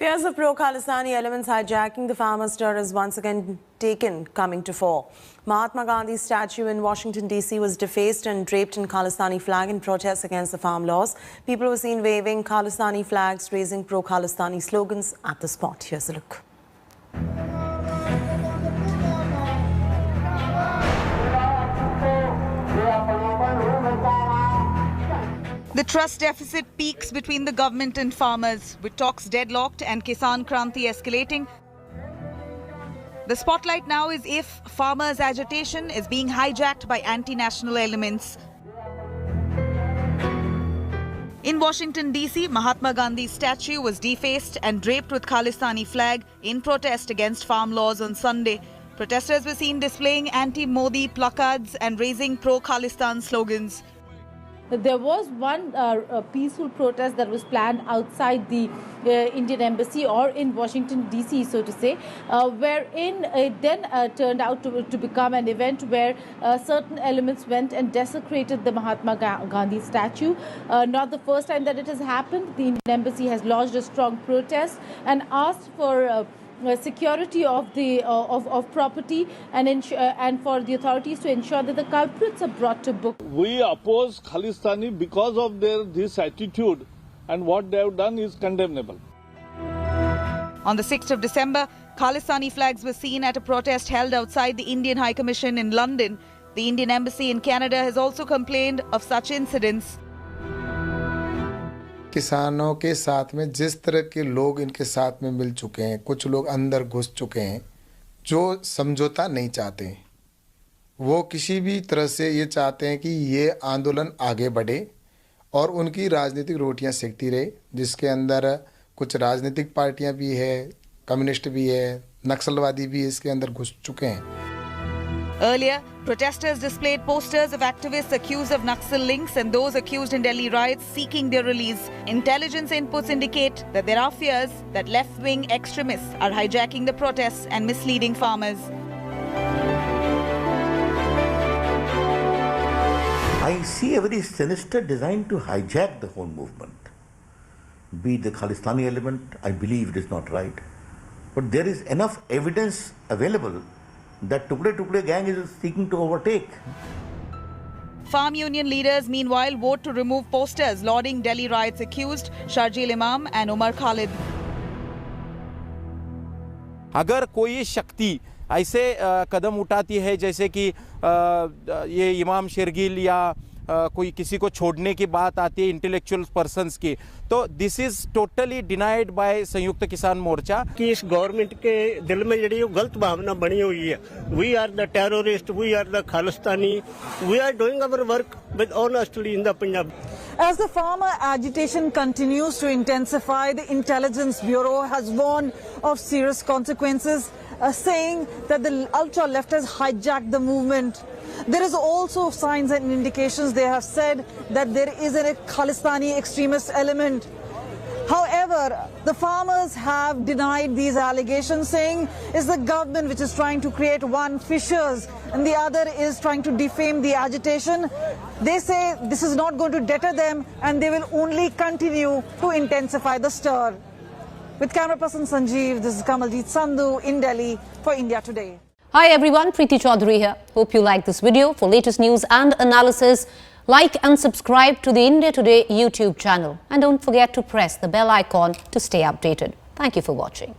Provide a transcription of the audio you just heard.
Fears of pro-Khalistani elements hijacking the farmers' stir is once again coming to fore. Mahatma Gandhi's statue in Washington, D.C. was defaced and draped in Khalistani flag in protest against the farm laws. People were seen waving Khalistani flags, raising pro-Khalistani slogans at the spot. Here's a look. The trust deficit peaks between the government and farmers, with talks deadlocked and Kisan Kranti escalating. The spotlight now is if farmers' agitation is being hijacked by anti-national elements. In Washington, D.C., Mahatma Gandhi's statue was defaced and draped with Khalistani flag in protest against farm laws on Sunday. Protesters were seen displaying anti-Modi placards and raising pro-Khalistan slogans. There was one peaceful protest that was planned outside the Indian embassy or in Washington, D.C., so to say, wherein it then turned out to become an event where certain elements went and desecrated the Mahatma Gandhi statue. Not the first time that it has happened. The Indian embassy has lodged a strong protest and asked for security of the property and for the authorities to ensure that the culprits are brought to book. We oppose Khalistani because of this attitude, and what they have done is condemnable. On the 6th of December, Khalistani flags were seen at a protest held outside the Indian High Commission in London. The Indian Embassy in Canada has also complained of such incidents. किसानों के साथ में जिस तरह के लोग इनके साथ में मिल चुके हैं, कुछ लोग अंदर घुस चुके हैं जो समझौता नहीं चाहते। वो किसी भी तरह से ये चाहते हैं कि ये आंदोलन आगे बढ़े और उनकी राजनीतिक रोटियां सेकती रहे, जिसके अंदर कुछ राजनीतिक पार्टियां भी है, कम्युनिस्ट भी है, नक्सलवादी भी इसके अंदर घुस चुके हैं। Earlier, protesters displayed posters of activists accused of Naxal links and those accused in Delhi riots seeking their release. Intelligence inputs indicate that there are fears that left-wing extremists are hijacking the protests and misleading farmers. I see a very sinister design to hijack the whole movement. Be it the Khalistani element, I believe it is not right. But there is enough evidence available that Tukde gang is seeking to overtake. Farm union leaders meanwhile vote to remove posters lauding Delhi riots accused Sharjeel Imam and Umar Khalid. अगर कोई शक्ति ऐसे कदम उठाती है जैसे कि ये इमाम शेरगिल या कोई किसी को छोड़ने की बात आती है इंटेलेक्चुअल पर्सन्स की, तो this is totally denied by Samyukt Kisan मोर्चा कि इस गवर्नमेंट के दिल में जड़ी गलत भावना बनी हुई है। We are the terrorist, we are the Khalistani, we are doing our work with honestly in the Punjab. As the farmer agitation continues to intensify, the Intelligence Bureau has warned of serious consequences, saying that the ultra-left has hijacked the movement. There is also signs and indications. They have said that there is a Khalistani extremist element. However, the farmers have denied these allegations, saying it's the government which is trying to create one fissures and the other is trying to defame the agitation. They say this is not going to deter them and they will only continue to intensify the stir. With camera person Sanjeev, this is Kamaljeet Sandhu in Delhi for India Today. Hi everyone, Preeti Chaudhary here. Hope you like this video. For latest news and analysis, like and subscribe to the India Today YouTube channel. And don't forget to press the bell icon to stay updated. Thank you for watching.